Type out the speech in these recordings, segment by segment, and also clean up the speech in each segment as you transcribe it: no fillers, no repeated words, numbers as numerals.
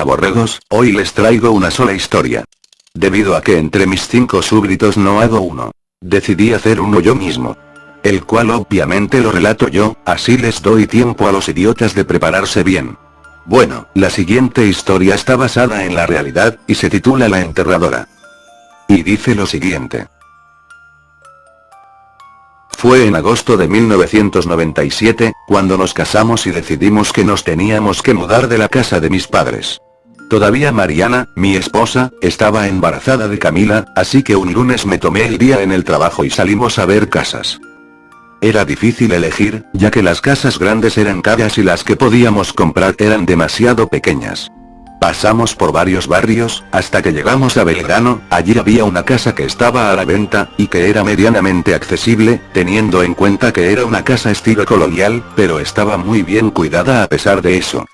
borregos, hoy les traigo una sola historia. Debido a que entre mis 5 súbditos no hago uno, decidí hacer uno yo mismo. El cual obviamente lo relato yo, así les doy tiempo a los idiotas de prepararse bien. Bueno, la siguiente historia está basada en la realidad, y se titula La Enterradora. Y dice lo siguiente. Fue en agosto de 1997, cuando nos casamos y decidimos que nos teníamos que mudar de la casa de mis padres. Todavía Mariana, mi esposa, estaba embarazada de Camila, así que un lunes me tomé el día en el trabajo y salimos a ver casas. Era difícil elegir, ya que las casas grandes eran caras y las que podíamos comprar eran demasiado pequeñas. Pasamos por varios barrios, hasta que llegamos a Belgrano. Allí había una casa que estaba a la venta, y que era medianamente accesible, teniendo en cuenta que era una casa estilo colonial, pero estaba muy bien cuidada a pesar de eso.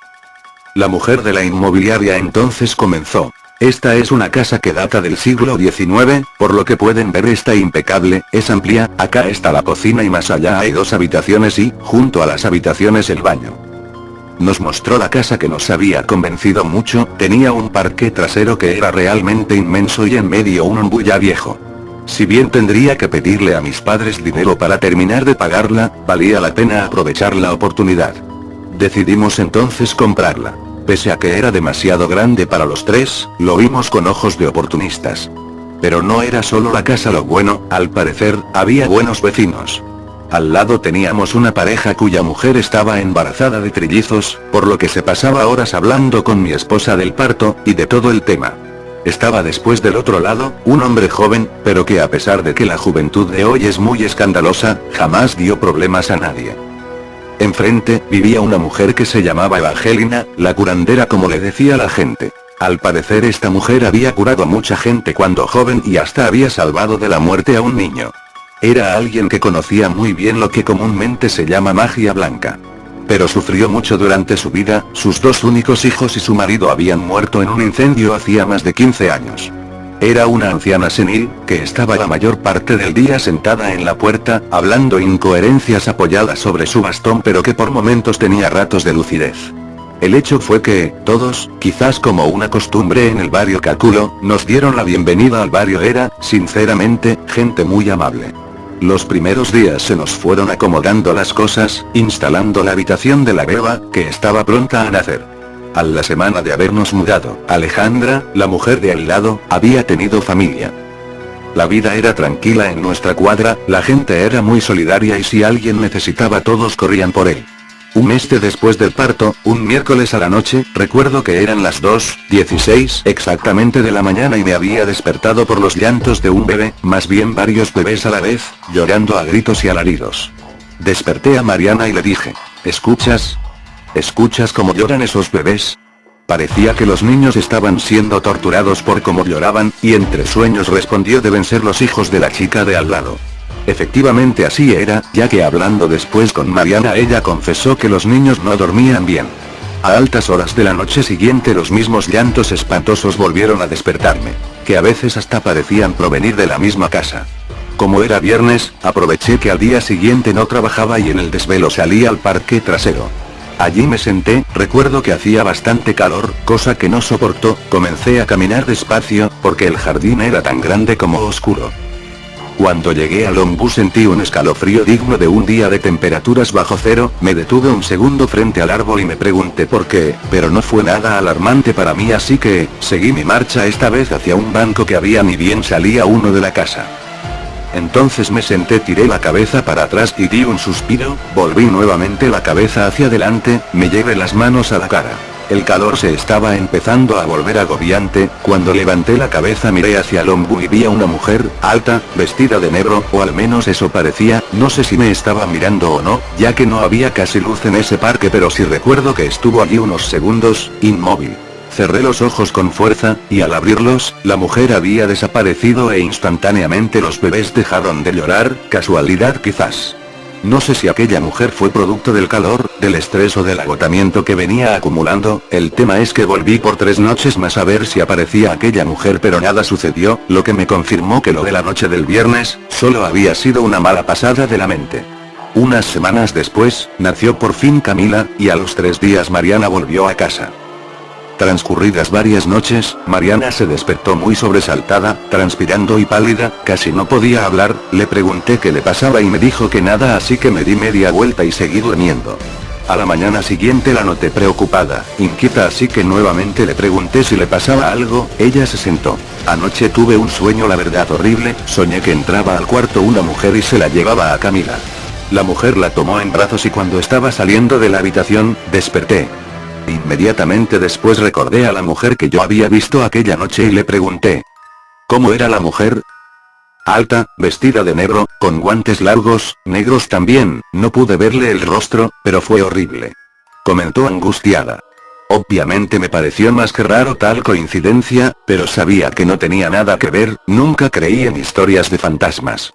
La mujer de la inmobiliaria entonces comenzó. Esta es una casa que data del siglo XIX, por lo que pueden ver está impecable, es amplia, acá está la cocina y más allá hay 2 habitaciones y, junto a las habitaciones el baño. Nos mostró la casa que nos había convencido mucho, tenía un parque trasero que era realmente inmenso y en medio un ombú ya viejo. Si bien tendría que pedirle a mis padres dinero para terminar de pagarla, valía la pena aprovechar la oportunidad. Decidimos entonces comprarla. Pese a que era demasiado grande para los 3, lo vimos con ojos de oportunistas. Pero no era solo la casa lo bueno, al parecer, había buenos vecinos. Al lado teníamos una pareja cuya mujer estaba embarazada de trillizos, por lo que se pasaba horas hablando con mi esposa del parto, y de todo el tema. Estaba después del otro lado, un hombre joven, pero que a pesar de que la juventud de hoy es muy escandalosa, jamás dio problemas a nadie. Enfrente, vivía una mujer que se llamaba Evangelina, la curandera como le decía la gente. Al parecer esta mujer había curado a mucha gente cuando joven y hasta había salvado de la muerte a un niño. Era alguien que conocía muy bien lo que comúnmente se llama magia blanca. Pero sufrió mucho durante su vida, sus 2 únicos hijos y su marido habían muerto en un incendio hacía más de 15 años. Era una anciana senil, que estaba la mayor parte del día sentada en la puerta, hablando incoherencias apoyadas sobre su bastón pero que por momentos tenía ratos de lucidez. El hecho fue que, todos, quizás como una costumbre en el barrio calculo, nos dieron la bienvenida al barrio. Era, sinceramente, gente muy amable. Los primeros días se nos fueron acomodando las cosas, instalando la habitación de la beba, que estaba pronta a nacer. A la semana de habernos mudado, Alejandra, la mujer de al lado, había tenido familia. La vida era tranquila en nuestra cuadra, la gente era muy solidaria y si alguien necesitaba todos corrían por él. Un mes después del parto, un miércoles a la noche, recuerdo que eran las 2:16 exactamente de la mañana y me había despertado por los llantos de un bebé, más bien varios bebés a la vez, llorando a gritos y alaridos. Desperté a Mariana y le dije, ¿escuchas? ¿Escuchas cómo lloran esos bebés? Parecía que los niños estaban siendo torturados por cómo lloraban, y entre sueños respondió deben ser los hijos de la chica de al lado. Efectivamente así era, ya que hablando después con Mariana ella confesó que los niños no dormían bien. A altas horas de la noche siguiente los mismos llantos espantosos volvieron a despertarme, que a veces hasta parecían provenir de la misma casa. Como era viernes, aproveché que al día siguiente no trabajaba y en el desvelo salí al parque trasero. Allí me senté, recuerdo que hacía bastante calor, cosa que no soportó, comencé a caminar despacio, porque el jardín era tan grande como oscuro. Cuando llegué al ombú sentí un escalofrío digno de un día de temperaturas bajo cero, me detuve un segundo frente al árbol y me pregunté por qué, pero no fue nada alarmante para mí así que, seguí mi marcha esta vez hacia un banco que había ni bien salía uno de la casa. Entonces me senté, tiré la cabeza para atrás y di un suspiro, volví nuevamente la cabeza hacia adelante, me llevé las manos a la cara. El calor se estaba empezando a volver agobiante, cuando levanté la cabeza miré hacia el ombú y vi a una mujer, alta, vestida de negro, o al menos eso parecía, no sé si me estaba mirando o no, ya que no había casi luz en ese parque pero sí recuerdo que estuvo allí unos segundos, inmóvil. Cerré los ojos con fuerza, y al abrirlos, la mujer había desaparecido e instantáneamente los bebés dejaron de llorar, casualidad quizás. No sé si aquella mujer fue producto del calor, del estrés o del agotamiento que venía acumulando, el tema es que volví por 3 noches más a ver si aparecía aquella mujer pero nada sucedió, lo que me confirmó que lo de la noche del viernes, solo había sido una mala pasada de la mente. Unas semanas después, nació por fin Camila, y a los 3 días Mariana volvió a casa. Transcurridas varias noches, Mariana se despertó muy sobresaltada, transpirando y pálida, casi no podía hablar. Le pregunté qué le pasaba y me dijo que nada, así que me di media vuelta y seguí durmiendo. A la mañana siguiente la noté preocupada, inquieta, así que nuevamente le pregunté si le pasaba algo. Ella se sentó. Anoche tuve un sueño, la verdad horrible. Soñé que entraba al cuarto una mujer y se la llevaba a Camila. La mujer la tomó en brazos y cuando estaba saliendo de la habitación, desperté. Inmediatamente después recordé a la mujer que yo había visto aquella noche y le pregunté: ¿cómo era la mujer? Alta, vestida de negro, con guantes largos, negros también. No pude verle el rostro, pero fue horrible, comentó angustiada. Obviamente me pareció más que raro tal coincidencia, pero sabía que no tenía nada que ver. Nunca creí en historias de fantasmas.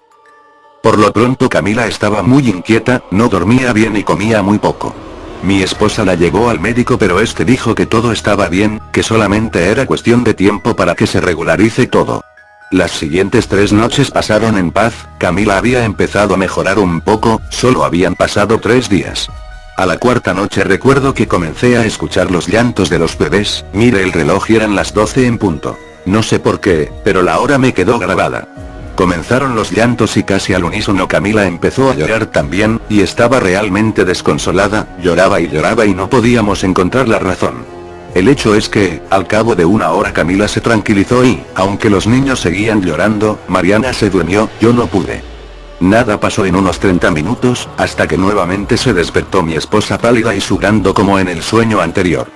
Por lo pronto Camila estaba muy inquieta, no dormía bien y comía muy poco. Mi esposa la llevó al médico, pero este dijo que todo estaba bien, que solamente era cuestión de tiempo para que se regularice todo. Las siguientes 3 noches pasaron en paz. Camila había empezado a mejorar un poco, solo habían pasado 3 días. A la 4ª noche recuerdo que comencé a escuchar los llantos de los bebés. Miré el reloj y eran las 12 en punto. No sé por qué, pero la hora me quedó grabada. Comenzaron los llantos y casi al unísono Camila empezó a llorar también, y estaba realmente desconsolada. Lloraba y no podíamos encontrar la razón. El hecho es que, al cabo de 1 hora Camila se tranquilizó y, aunque los niños seguían llorando, Mariana se durmió. Yo no pude. Nada pasó en unos 30 minutos, hasta que nuevamente se despertó mi esposa pálida y sudando como en el sueño anterior.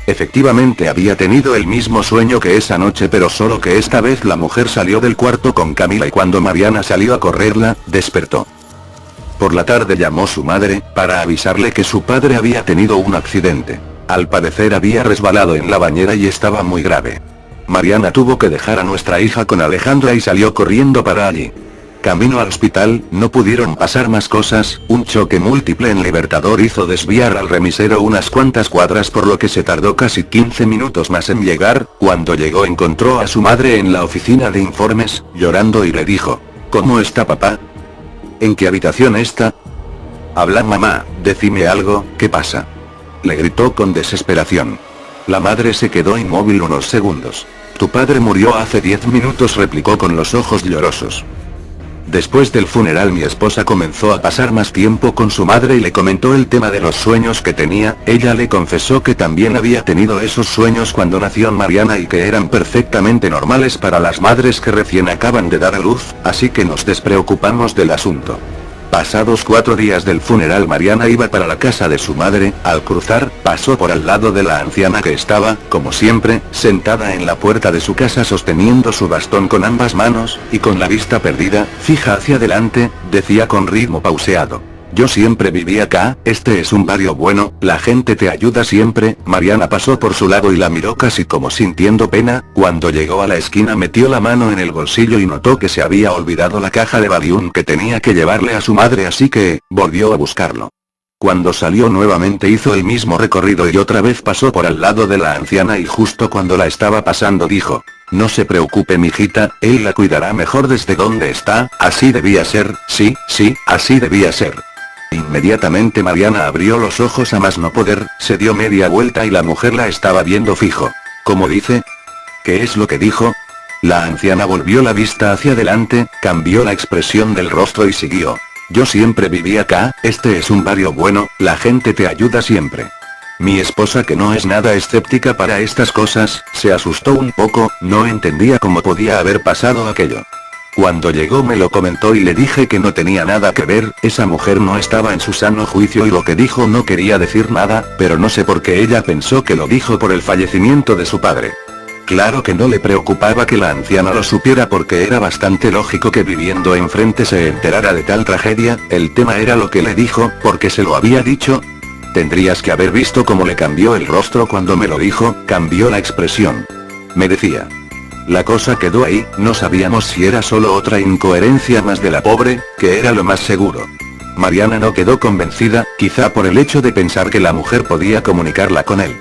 Efectivamente había tenido el mismo sueño que esa noche, pero solo que esta vez la mujer salió del cuarto con Camila y cuando Mariana salió a correrla, despertó. Por la tarde llamó su madre, para avisarle que su padre había tenido un accidente. Al parecer había resbalado en la bañera y estaba muy grave. Mariana tuvo que dejar a nuestra hija con Alejandra y salió corriendo para allí. Camino al hospital, no pudieron pasar más cosas. Un choque múltiple en Libertador hizo desviar al remisero unas cuantas cuadras, por lo que se tardó casi 15 minutos más en llegar. Cuando llegó encontró a su madre en la oficina de informes, llorando y le dijo: ¿cómo está papá? ¿En qué habitación está? Habla mamá, decime algo, ¿qué pasa? Le gritó con desesperación. La madre se quedó inmóvil unos segundos. Tu padre murió hace 10 minutos, replicó con los ojos llorosos. Después del funeral mi esposa comenzó a pasar más tiempo con su madre y le comentó el tema de los sueños que tenía. Ella le confesó que también había tenido esos sueños cuando nació Mariana y que eran perfectamente normales para las madres que recién acaban de dar a luz, así que nos despreocupamos del asunto. Pasados 4 días del funeral Mariana iba para la casa de su madre. Al cruzar, pasó por al lado de la anciana que estaba, como siempre, sentada en la puerta de su casa sosteniendo su bastón con ambas manos, y con la vista perdida, fija hacia adelante, decía con ritmo pauseado: yo siempre viví acá, este es un barrio bueno, la gente te ayuda siempre. Mariana pasó por su lado y la miró casi como sintiendo pena. Cuando llegó a la esquina metió la mano en el bolsillo y notó que se había olvidado la caja de Valium que tenía que llevarle a su madre, así que, volvió a buscarlo. Cuando salió nuevamente hizo el mismo recorrido y otra vez pasó por al lado de la anciana y justo cuando la estaba pasando dijo: no se preocupe mijita, él la cuidará mejor desde donde está. Así debía ser, sí, así debía ser. Inmediatamente Mariana abrió los ojos a más no poder, se dio media vuelta y la mujer la estaba viendo fijo. ¿Cómo dice? ¿Qué es lo que dijo? La anciana volvió la vista hacia adelante, cambió la expresión del rostro y siguió: yo siempre viví acá, este es un barrio bueno, la gente te ayuda siempre. Mi esposa, que no es nada escéptica para estas cosas, se asustó un poco, no entendía cómo podía haber pasado aquello. Cuando llegó me lo comentó y le dije que no tenía nada que ver, esa mujer no estaba en su sano juicio y lo que dijo no quería decir nada, pero no sé por qué ella pensó que lo dijo por el fallecimiento de su padre. Claro que no le preocupaba que la anciana lo supiera porque era bastante lógico que viviendo enfrente se enterara de tal tragedia. El tema era lo que le dijo, porque se lo había dicho. Tendrías que haber visto cómo le cambió el rostro cuando me lo dijo, cambió la expresión. Me decía. La cosa quedó ahí, no sabíamos si era solo otra incoherencia más de la pobre, que era lo más seguro. Mariana no quedó convencida, quizá por el hecho de pensar que la mujer podía comunicarla con él.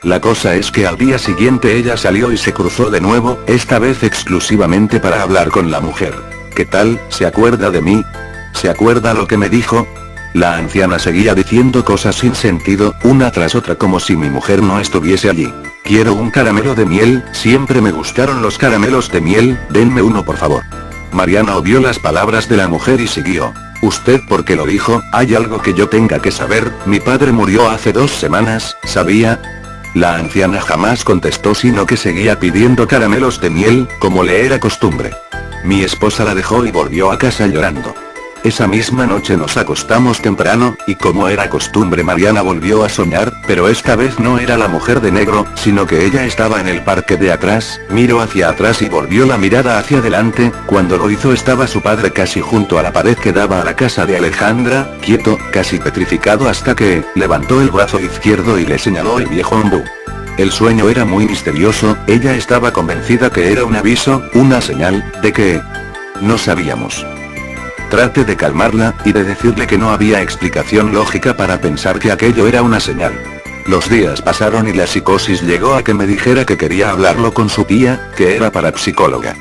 La cosa es que al día siguiente ella salió y se cruzó de nuevo, esta vez exclusivamente para hablar con la mujer. ¿Qué tal? ¿Se acuerda de mí? ¿Se acuerda lo que me dijo? La anciana seguía diciendo cosas sin sentido, una tras otra como si mi mujer no estuviese allí. Quiero un caramelo de miel, siempre me gustaron los caramelos de miel, denme uno por favor. Mariana obvió las palabras de la mujer y siguió. ¿Usted por qué lo dijo? ¿Hay algo que yo tenga que saber? Mi padre murió hace 2 semanas, ¿sabía? La anciana jamás contestó, sino que seguía pidiendo caramelos de miel, como le era costumbre. Mi esposa la dejó y volvió a casa llorando. Esa misma noche nos acostamos temprano, y como era costumbre Mariana volvió a soñar, pero esta vez no era la mujer de negro, sino que ella estaba en el parque de atrás, miró hacia atrás y volvió la mirada hacia adelante, cuando lo hizo estaba su padre casi junto a la pared que daba a la casa de Alejandra, quieto, casi petrificado hasta que, levantó el brazo izquierdo y le señaló el viejo ombú. El sueño era muy misterioso, ella estaba convencida que era un aviso, una señal, de que... no sabíamos. Traté de calmarla, y de decirle que no había explicación lógica para pensar que aquello era una señal. Los días pasaron y la psicosis llegó a que me dijera que quería hablarlo con su tía, que era parapsicóloga.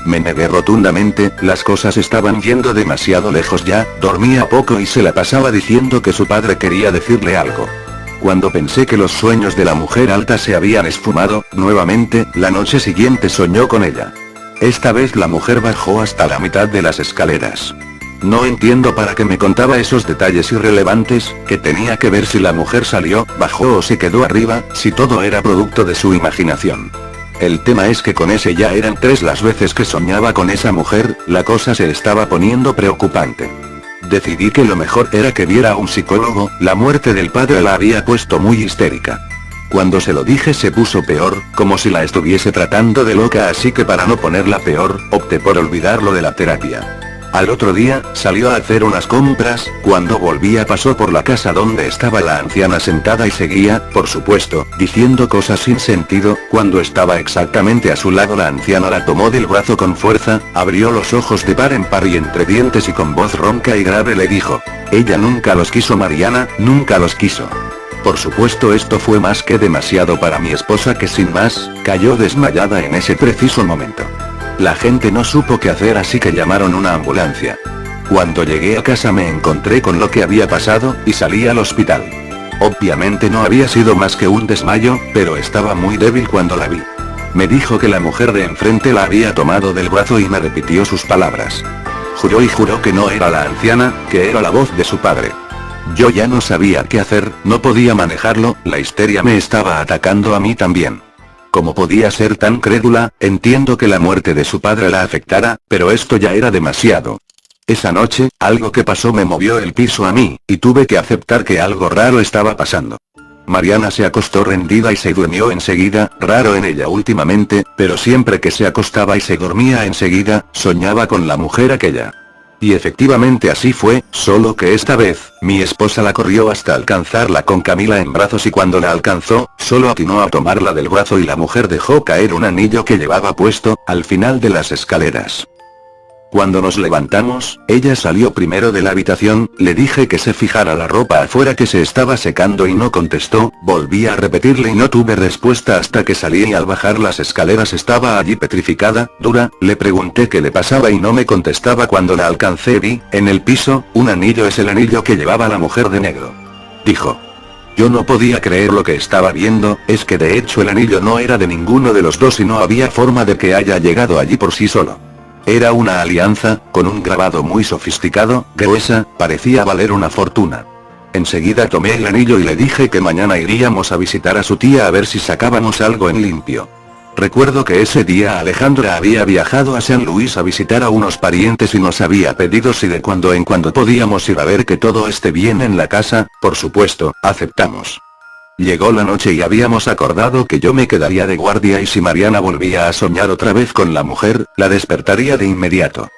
Me negué rotundamente, las cosas estaban yendo demasiado lejos ya, dormía poco y se la pasaba diciendo que su padre quería decirle algo. Cuando pensé que los sueños de la mujer alta se habían esfumado, nuevamente, la noche siguiente soñó con ella. Esta vez la mujer bajó hasta la mitad de las escaleras. No entiendo para qué me contaba esos detalles irrelevantes, que tenía que ver si la mujer salió, bajó o se quedó arriba, si todo era producto de su imaginación. El tema es que con ese ya eran 3 las veces que soñaba con esa mujer, la cosa se estaba poniendo preocupante. Decidí que lo mejor era que viera a un psicólogo, la muerte del padre la había puesto muy histérica. Cuando se lo dije se puso peor, como si la estuviese tratando de loca, así que para no ponerla peor, opté por olvidarlo de la terapia. Al otro día, salió a hacer unas compras, cuando volvía pasó por la casa donde estaba la anciana sentada y seguía, por supuesto, diciendo cosas sin sentido. Cuando estaba exactamente a su lado la anciana la tomó del brazo con fuerza, abrió los ojos de par en par y entre dientes y con voz ronca y grave le dijo: ella nunca los quiso, Mariana, nunca los quiso. Por supuesto esto fue más que demasiado para mi esposa, que sin más, cayó desmayada en ese preciso momento. La gente no supo qué hacer, así que llamaron una ambulancia. Cuando llegué a casa me encontré con lo que había pasado, y salí al hospital. Obviamente no había sido más que un desmayo, pero estaba muy débil cuando la vi. Me dijo que la mujer de enfrente la había tomado del brazo y me repitió sus palabras. Juró y juró que no era la anciana, que era la voz de su padre. Yo ya no sabía qué hacer, no podía manejarlo, la histeria me estaba atacando a mí también. ¿Cómo podía ser tan crédula? Entiendo que la muerte de su padre la afectara, pero esto ya era demasiado. Esa noche, algo que pasó me movió el piso a mí, y tuve que aceptar que algo raro estaba pasando. Mariana se acostó rendida y se durmió enseguida, raro en ella últimamente, pero siempre que se acostaba y se dormía enseguida, soñaba con la mujer aquella. Y efectivamente así fue, solo que esta vez, mi esposa la corrió hasta alcanzarla con Camila en brazos y cuando la alcanzó, solo atinó a tomarla del brazo y la mujer dejó caer un anillo que llevaba puesto, al final de las escaleras. Cuando nos levantamos, ella salió primero de la habitación, le dije que se fijara la ropa afuera que se estaba secando y no contestó, volví a repetirle y no tuve respuesta hasta que salí y al bajar las escaleras estaba allí petrificada, dura, le pregunté qué le pasaba y no me contestaba. Cuando la alcancé vi, en el piso, un anillo, es el anillo que llevaba la mujer de negro. Dijo. Yo no podía creer lo que estaba viendo, es que de hecho el anillo no era de ninguno de los dos y no había forma de que haya llegado allí por sí solo. Era una alianza, con un grabado muy sofisticado, gruesa, parecía valer una fortuna. Enseguida tomé el anillo y le dije que mañana iríamos a visitar a su tía a ver si sacábamos algo en limpio. Recuerdo que ese día Alejandra había viajado a San Luis a visitar a unos parientes y nos había pedido si de cuando en cuando podíamos ir a ver que todo esté bien en la casa. Por supuesto, aceptamos. Llegó la noche y habíamos acordado que yo me quedaría de guardia y si Mariana volvía a soñar otra vez con la mujer, la despertaría de inmediato.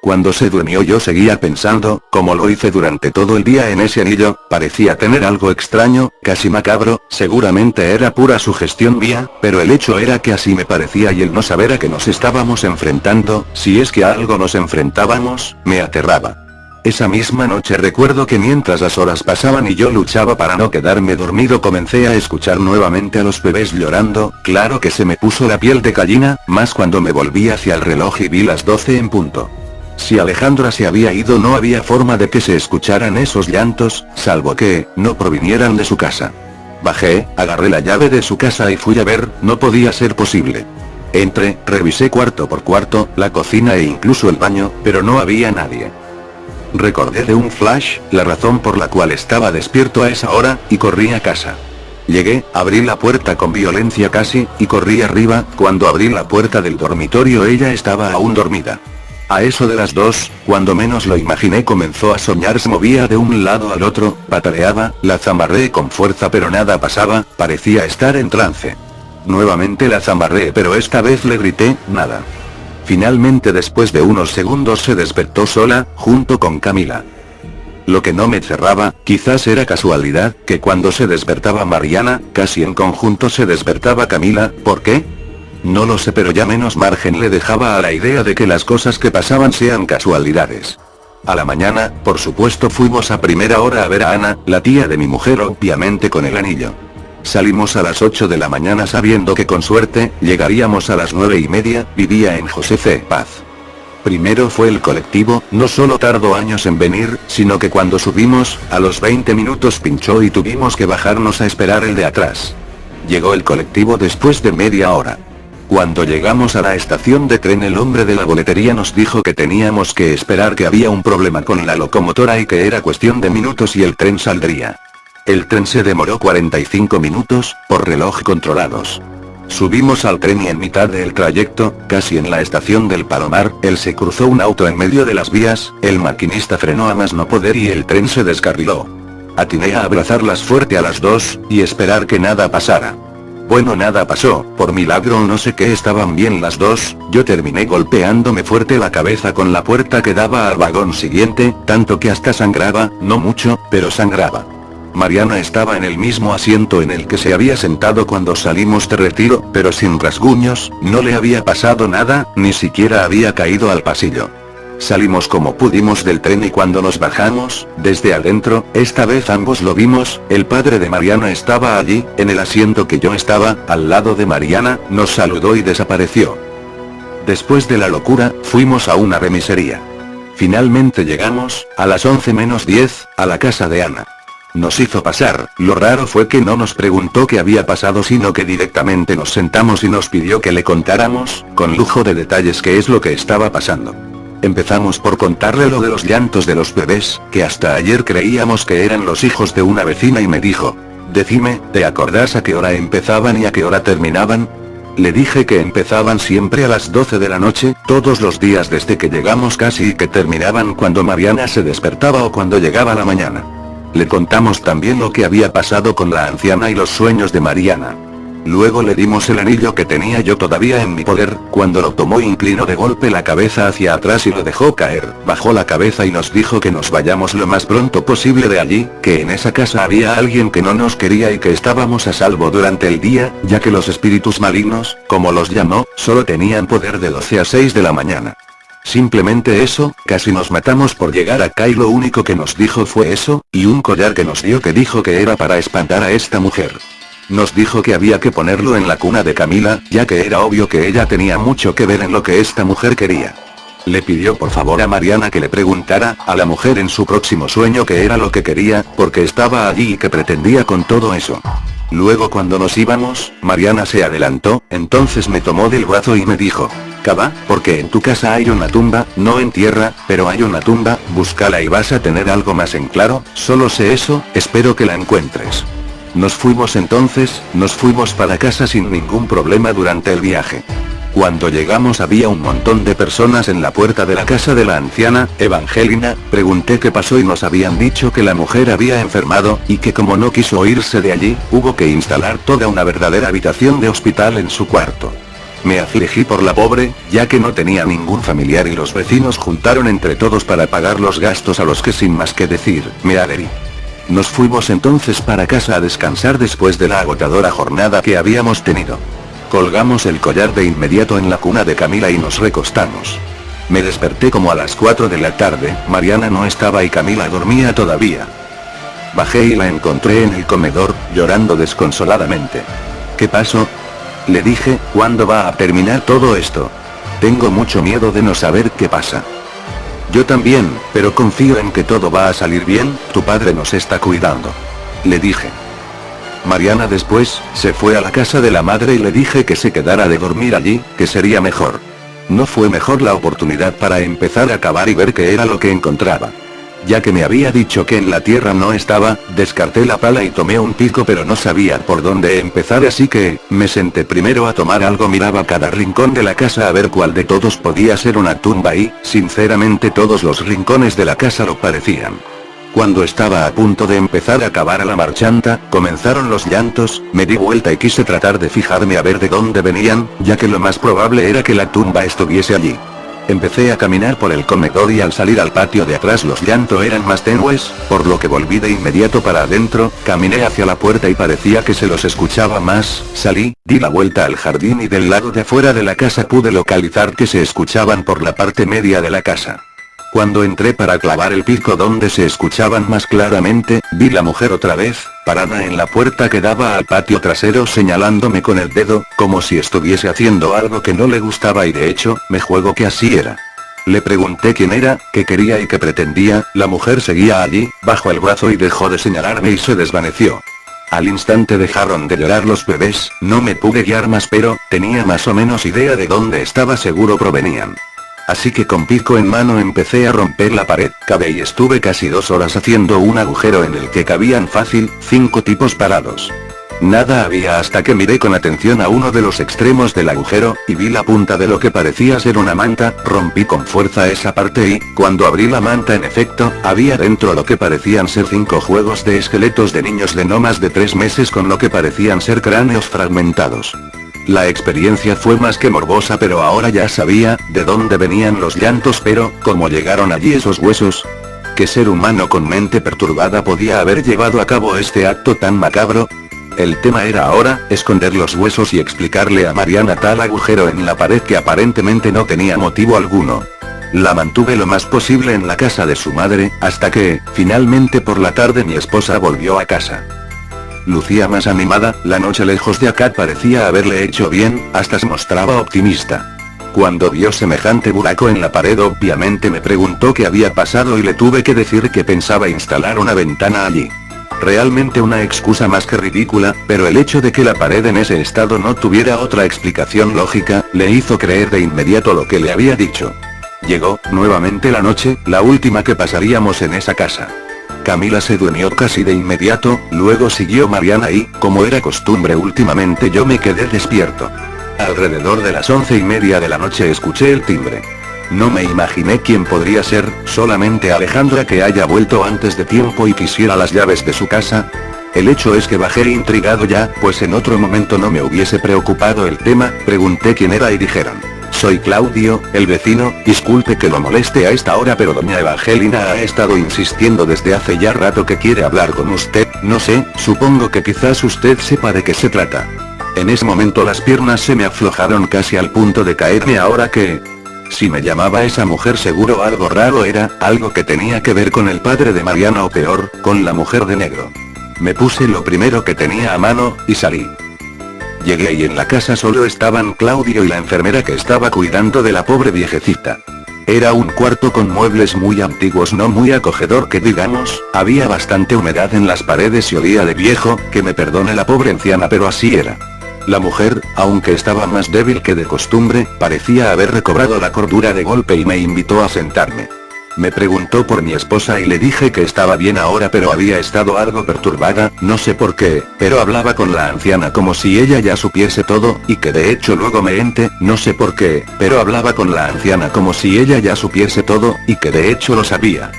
Cuando se durmió yo seguía pensando, como lo hice durante todo el día, en ese anillo, parecía tener algo extraño, casi macabro, seguramente era pura sugestión mía, pero el hecho era que así me parecía y el no saber a qué nos estábamos enfrentando, si es que a algo nos enfrentábamos, me aterraba. Esa misma noche recuerdo que mientras las horas pasaban y yo luchaba para no quedarme dormido comencé a escuchar nuevamente a los bebés llorando, claro que se me puso la piel de gallina, más cuando me volví hacia el reloj y vi las 12 en punto. Si Alejandra se había ido no había forma de que se escucharan esos llantos, salvo que, no provinieran de su casa. Bajé, agarré la llave de su casa y fui a ver, no podía ser posible. Entré, revisé cuarto por cuarto, la cocina e incluso el baño, pero no había nadie. Recordé de un flash, la razón por la cual estaba despierto a esa hora, y corrí a casa. Llegué, abrí la puerta con violencia casi, y corrí arriba. Cuando abrí la puerta del dormitorio ella estaba aún dormida. A eso de las 2, cuando menos lo imaginé, comenzó a soñar, se movía de un lado al otro, pataleaba, la zamarreé con fuerza pero nada pasaba, parecía estar en trance. Nuevamente la zamarreé pero esta vez le grité, nada. Finalmente después de unos segundos se despertó sola, junto con Camila. Lo que no me cerraba, quizás era casualidad, que cuando se despertaba Mariana, casi en conjunto se despertaba Camila. ¿Por qué? No lo sé, pero ya menos margen le dejaba a la idea de que las cosas que pasaban sean casualidades. A la mañana, por supuesto, fuimos a primera hora a ver a Ana, la tía de mi mujer, obviamente con el anillo. Salimos a las 8 de la mañana sabiendo que con suerte, llegaríamos a las 9:30, vivía en José C. Paz. Primero fue el colectivo, no solo tardó años en venir, sino que cuando subimos, a los 20 minutos pinchó y tuvimos que bajarnos a esperar el de atrás. Llegó el colectivo después de media hora. Cuando llegamos a la estación de tren, el hombre de la boletería nos dijo que teníamos que esperar, que había un problema con la locomotora y que era cuestión de minutos y el tren saldría. El tren se demoró 45 minutos, por reloj controlados. Subimos al tren y en mitad del trayecto, casi en la estación del Palomar, se cruzó un auto en medio de las vías, el maquinista frenó a más no poder y el tren se descarriló. Atiné a abrazarlas fuerte a las 2, y esperar que nada pasara. Bueno, nada pasó, por milagro o no sé qué, estaban bien las dos. Yo terminé golpeándome fuerte la cabeza con la puerta que daba al vagón siguiente, tanto que hasta sangraba, no mucho, pero sangraba. Mariana estaba en el mismo asiento en el que se había sentado cuando salimos de retiro, pero sin rasguños, no le había pasado nada, ni siquiera había caído al pasillo. Salimos como pudimos del tren y cuando nos bajamos, desde adentro, esta vez ambos lo vimos, el padre de Mariana estaba allí, en el asiento que yo estaba, al lado de Mariana, nos saludó y desapareció. Después de la locura, fuimos a una remisería. Finalmente llegamos, a las 11:10, a la casa de Ana. Nos hizo pasar, lo raro fue que no nos preguntó qué había pasado sino que directamente nos sentamos y nos pidió que le contáramos, con lujo de detalles, qué es lo que estaba pasando. Empezamos por contarle lo de los llantos de los bebés, que hasta ayer creíamos que eran los hijos de una vecina y me dijo, decime, ¿te acordás a qué hora empezaban y a qué hora terminaban? Le dije que empezaban siempre a las 12 de la noche, todos los días desde que llegamos casi, y que terminaban cuando Mariana se despertaba o cuando llegaba la mañana. Le contamos también lo que había pasado con la anciana y los sueños de Mariana. Luego le dimos el anillo que tenía yo todavía en mi poder. Cuando lo tomó inclinó de golpe la cabeza hacia atrás y lo dejó caer, bajó la cabeza y nos dijo que nos vayamos lo más pronto posible de allí, que en esa casa había alguien que no nos quería y que estábamos a salvo durante el día, ya que los espíritus malignos, como los llamó, solo tenían poder de 12 a 6 de la mañana. Simplemente eso, casi nos matamos por llegar acá y lo único que nos dijo fue eso, y un collar que nos dio que dijo que era para espantar a esta mujer. Nos dijo que había que ponerlo en la cuna de Camila, ya que era obvio que ella tenía mucho que ver en lo que esta mujer quería. Le pidió por favor a Mariana que le preguntara a la mujer en su próximo sueño qué era lo que quería, porque estaba allí y que pretendía con todo eso. Luego cuando nos íbamos, Mariana se adelantó, entonces me tomó del brazo y me dijo, Cava, porque en tu casa hay una tumba, no en tierra, pero hay una tumba, búscala y vas a tener algo más en claro, solo sé eso, espero que la encuentres. Nos fuimos entonces, nos fuimos para casa sin ningún problema durante el viaje. Cuando llegamos había un montón de personas en la puerta de la casa de la anciana, Evangelina, pregunté qué pasó y nos habían dicho que la mujer había enfermado, y que como no quiso irse de allí, hubo que instalar toda una verdadera habitación de hospital en su cuarto. Me afligí por la pobre, ya que no tenía ningún familiar y los vecinos juntaron entre todos para pagar los gastos a los que sin más que decir, me adherí. Nos fuimos entonces para casa a descansar después de la agotadora jornada que habíamos tenido. Colgamos el collar de inmediato en la cuna de Camila y nos recostamos. Me desperté como a las 4 de la tarde, Mariana no estaba y Camila dormía todavía. Bajé y la encontré en el comedor, llorando desconsoladamente. ¿Qué pasó? Le dije, ¿cuándo va a terminar todo esto? Tengo mucho miedo de no saber qué pasa. Yo también, pero confío en que todo va a salir bien, tu padre nos está cuidando. Le dije. Mariana después, se fue a la casa de la madre y le dije que se quedara de dormir allí, que sería mejor. No fue mejor la oportunidad para empezar a cavar y ver qué era lo que encontraba. Ya que me había dicho que en la tierra no estaba, descarté la pala y tomé un pico pero no sabía por dónde empezar, así que, me senté primero a tomar algo, miraba cada rincón de la casa a ver cuál de todos podía ser una tumba y, sinceramente todos los rincones de la casa lo parecían. Cuando estaba a punto de empezar a cavar a la marchanta, comenzaron los llantos, me di vuelta y quise tratar de fijarme a ver de dónde venían, ya que lo más probable era que la tumba estuviese allí. Empecé a caminar por el comedor y al salir al patio de atrás los llantos eran más tenues, por lo que volví de inmediato para adentro, caminé hacia la puerta y parecía que se los escuchaba más, salí, di la vuelta al jardín y del lado de afuera de la casa pude localizar que se escuchaban por la parte media de la casa. Cuando entré para clavar el pico donde se escuchaban más claramente, vi la mujer otra vez, parada en la puerta que daba al patio trasero señalándome con el dedo, como si estuviese haciendo algo que no le gustaba y de hecho, me juego que así era. Le pregunté quién era, qué quería y qué pretendía, la mujer seguía allí, bajo el brazo y dejó de señalarme y se desvaneció. Al instante dejaron de llorar los bebés, no me pude guiar más pero, tenía más o menos idea de dónde estaba seguro provenían. Así que con pico en mano empecé a romper la pared, cavé y estuve casi 2 horas haciendo un agujero en el que cabían fácil, 5 tipos parados. Nada había hasta que miré con atención a uno de los extremos del agujero, y vi la punta de lo que parecía ser una manta, rompí con fuerza esa parte y, cuando abrí la manta en efecto, había dentro lo que parecían ser 5 juegos de esqueletos de niños de no más de 3 meses con lo que parecían ser cráneos fragmentados. La experiencia fue más que morbosa pero ahora ya sabía, de dónde venían los llantos pero, ¿cómo llegaron allí esos huesos? ¿Qué ser humano con mente perturbada podía haber llevado a cabo este acto tan macabro? El tema era ahora, esconder los huesos y explicarle a Mariana tal agujero en la pared que aparentemente no tenía motivo alguno. La mantuve lo más posible en la casa de su madre, hasta que, finalmente por la tarde mi esposa volvió a casa. Lucía más animada, la noche lejos de acá parecía haberle hecho bien, hasta se mostraba optimista. Cuando vio semejante buraco en la pared obviamente me preguntó qué había pasado y le tuve que decir que pensaba instalar una ventana allí. Realmente una excusa más que ridícula, pero el hecho de que la pared en ese estado no tuviera otra explicación lógica, le hizo creer de inmediato lo que le había dicho. Llegó, nuevamente la noche, la última que pasaríamos en esa casa. Camila se durmió casi de inmediato, luego siguió Mariana y, como era costumbre últimamente yo me quedé despierto. Alrededor de las 11:30 de la noche escuché el timbre. No me imaginé quién podría ser, solamente Alejandra que haya vuelto antes de tiempo y quisiera las llaves de su casa. El hecho es que bajé intrigado ya, pues en otro momento no me hubiese preocupado el tema, pregunté quién era y dijeron: soy Claudio, el vecino, disculpe que lo moleste a esta hora pero doña Evangelina ha estado insistiendo desde hace ya rato que quiere hablar con usted, no sé, supongo que quizás usted sepa de qué se trata. En ese momento las piernas se me aflojaron casi al punto de caerme ahora que... Si me llamaba esa mujer seguro algo raro era, algo que tenía que ver con el padre de Mariana o peor, con la mujer de negro. Me puse lo primero que tenía a mano, y salí. Llegué y en la casa solo estaban Claudio y la enfermera que estaba cuidando de la pobre viejecita. Era un cuarto con muebles muy antiguos, no muy acogedor que digamos, había bastante humedad en las paredes y olía de viejo, que me perdone la pobre anciana pero así era. La mujer, aunque estaba más débil que de costumbre, parecía haber recobrado la cordura de golpe y me invitó a sentarme. Me preguntó por mi esposa y le dije que estaba bien ahora pero había estado algo perturbada, no sé por qué, pero hablaba con la anciana como si ella ya supiese todo, y que de hecho luego me no sé por qué, pero hablaba con la anciana como si ella ya supiese todo, y que de hecho lo sabía.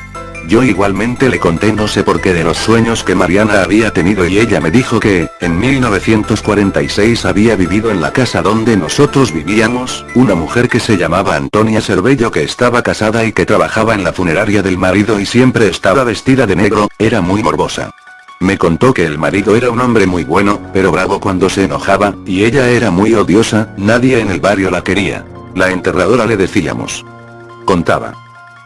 Yo igualmente le conté no sé por qué de los sueños que Mariana había tenido y ella me dijo que, en 1946 había vivido en la casa donde nosotros vivíamos, una mujer que se llamaba Antonia Cervello que estaba casada y que trabajaba en la funeraria del marido y siempre estaba vestida de negro, era muy morbosa. Me contó que el marido era un hombre muy bueno, pero bravo cuando se enojaba, y ella era muy odiosa, nadie en el barrio la quería. La enterradora le decíamos. Contaba.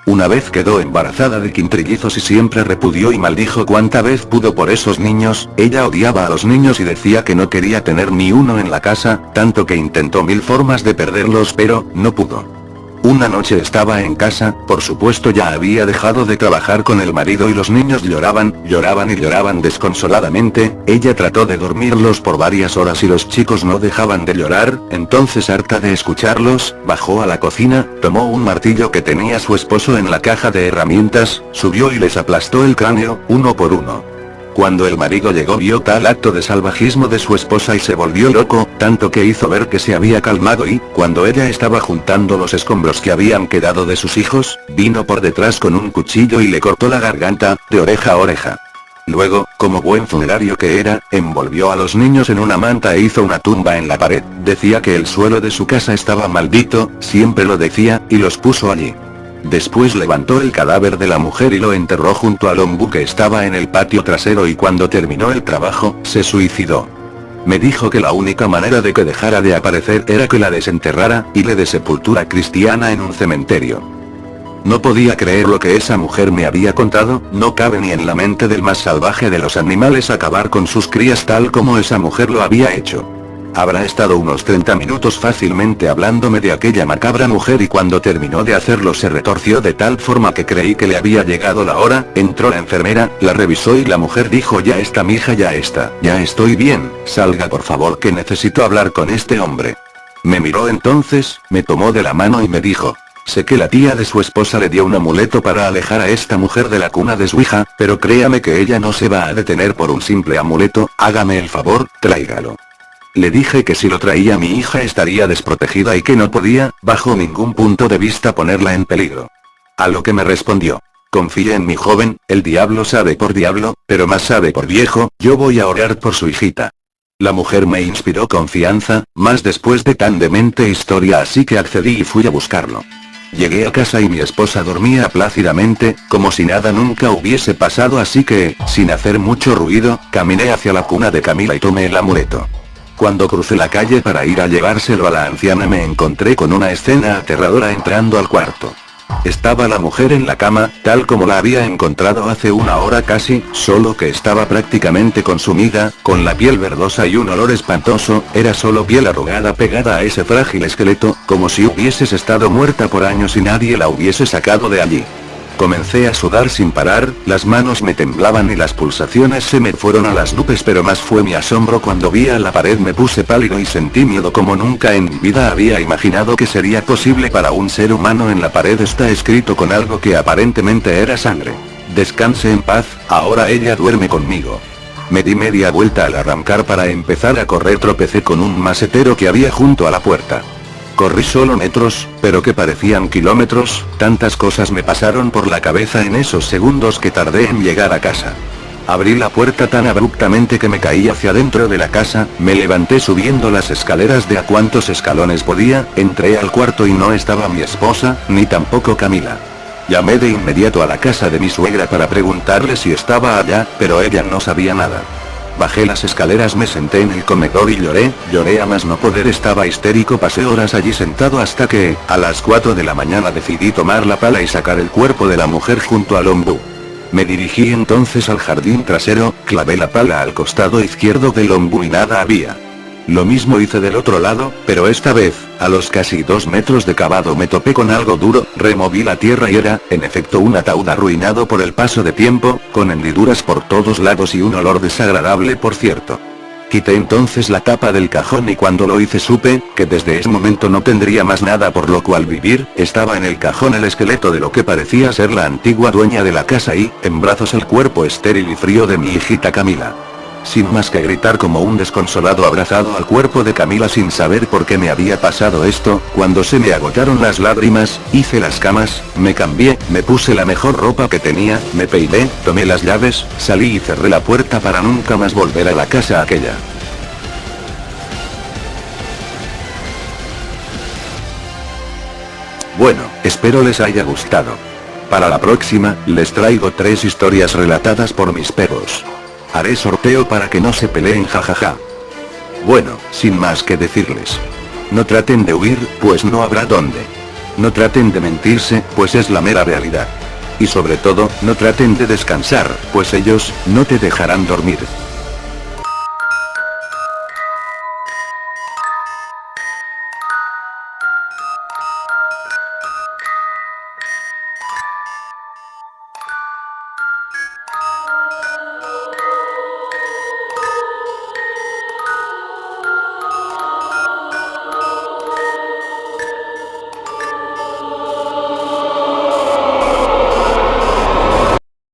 Una vez quedó embarazada de quintrillizos y siempre repudió y maldijo cuanta vez pudo por esos niños, ella odiaba a los niños y decía que no quería tener ni uno en la casa, tanto que intentó 1000 formas de perderlos pero, no pudo. Una noche estaba en casa, por supuesto ya había dejado de trabajar con el marido y los niños lloraban, lloraban y lloraban desconsoladamente, ella trató de dormirlos por varias horas y los chicos no dejaban de llorar, entonces harta de escucharlos, bajó a la cocina, tomó un martillo que tenía su esposo en la caja de herramientas, subió y les aplastó el cráneo, uno por uno. Cuando el marido llegó vio tal acto de salvajismo de su esposa y se volvió loco, tanto que hizo ver que se había calmado y, cuando ella estaba juntando los escombros que habían quedado de sus hijos, vino por detrás con un cuchillo y le cortó la garganta, de oreja a oreja. Luego, como buen funerario que era, envolvió a los niños en una manta e hizo una tumba en la pared. Decía que el suelo de su casa estaba maldito, siempre lo decía, y los puso allí. Después levantó el cadáver de la mujer y lo enterró junto al ombú que estaba en el patio trasero y cuando terminó el trabajo, se suicidó. Me dijo que la única manera de que dejara de aparecer era que la desenterrara, y le dé sepultura cristiana en un cementerio. No podía creer lo que esa mujer me había contado, no cabe ni en la mente del más salvaje de los animales acabar con sus crías tal como esa mujer lo había hecho. Habrá estado unos 30 minutos fácilmente hablándome de aquella macabra mujer y cuando terminó de hacerlo se retorció de tal forma que creí que le había llegado la hora, entró la enfermera, la revisó y la mujer dijo ya está mija ya está, ya estoy bien, salga por favor que necesito hablar con este hombre. Me miró entonces, me tomó de la mano y me dijo, sé que la tía de su esposa le dio un amuleto para alejar a esta mujer de la cuna de su hija, pero créame que ella no se va a detener por un simple amuleto, hágame el favor, tráigalo. Le dije que si lo traía mi hija estaría desprotegida y que no podía, bajo ningún punto de vista ponerla en peligro. A lo que me respondió. Confíe en mi joven, el diablo sabe por diablo, pero más sabe por viejo, yo voy a orar por su hijita. La mujer me inspiró confianza, más después de tan demente historia así que accedí y fui a buscarlo. Llegué a casa y mi esposa dormía plácidamente, como si nada nunca hubiese pasado así que, sin hacer mucho ruido, caminé hacia la cuna de Camila y tomé el amuleto. Cuando crucé la calle para ir a llevárselo a la anciana me encontré con una escena aterradora entrando al cuarto. Estaba la mujer en la cama, tal como la había encontrado hace una hora casi, solo que estaba prácticamente consumida, con la piel verdosa y un olor espantoso, era solo piel arrugada pegada a ese frágil esqueleto, como si hubieses estado muerta por años y nadie la hubiese sacado de allí. Comencé a sudar sin parar, las manos me temblaban y las pulsaciones se me fueron a las nubes pero más fue mi asombro cuando vi a la pared me puse pálido y sentí miedo como nunca en mi vida había imaginado que sería posible para un ser humano. En la pared está escrito con algo que aparentemente era sangre. Descanse en paz, ahora ella duerme conmigo. Me di media vuelta al arrancar para empezar a correr tropecé con un macetero que había junto a la puerta. Corrí solo metros, pero que parecían kilómetros, tantas cosas me pasaron por la cabeza en esos segundos que tardé en llegar a casa. Abrí la puerta tan abruptamente que me caí hacia dentro de la casa, me levanté subiendo las escaleras de a cuantos escalones podía, entré al cuarto y no estaba mi esposa, ni tampoco Camila. Llamé de inmediato a la casa de mi suegra para preguntarle si estaba allá, pero ella no sabía nada. Bajé las escaleras, me senté en el comedor y lloré a más no poder, estaba histérico, pasé horas allí sentado hasta que, a las 4 de la mañana decidí tomar la pala y sacar el cuerpo de la mujer junto al ombú. Me dirigí entonces al jardín trasero, clavé la pala al costado izquierdo del ombú y nada había. Lo mismo hice del otro lado, pero esta vez, a los casi 2 metros de cavado me topé con algo duro, removí la tierra y era, en efecto, un ataúd arruinado por el paso de tiempo, con hendiduras por todos lados y un olor desagradable por cierto. Quité entonces la tapa del cajón y cuando lo hice supe, que desde ese momento no tendría más nada por lo cual vivir, estaba en el cajón el esqueleto de lo que parecía ser la antigua dueña de la casa y, en brazos el cuerpo estéril y frío de mi hijita Camila. Sin más que gritar como un desconsolado abrazado al cuerpo de Camila sin saber por qué me había pasado esto, cuando se me agotaron las lágrimas, hice las camas, me cambié, me puse la mejor ropa que tenía, me peiné, tomé las llaves, salí y cerré la puerta para nunca más volver a la casa aquella. Bueno, espero les haya gustado. Para la próxima, les traigo 3 historias relatadas por mis perros. Haré sorteo para que no se peleen, jajaja. Bueno, sin más que decirles. No traten de huir, pues no habrá dónde. No traten de mentirse, pues es la mera realidad. Y sobre todo, no traten de descansar, pues ellos, no te dejarán dormir.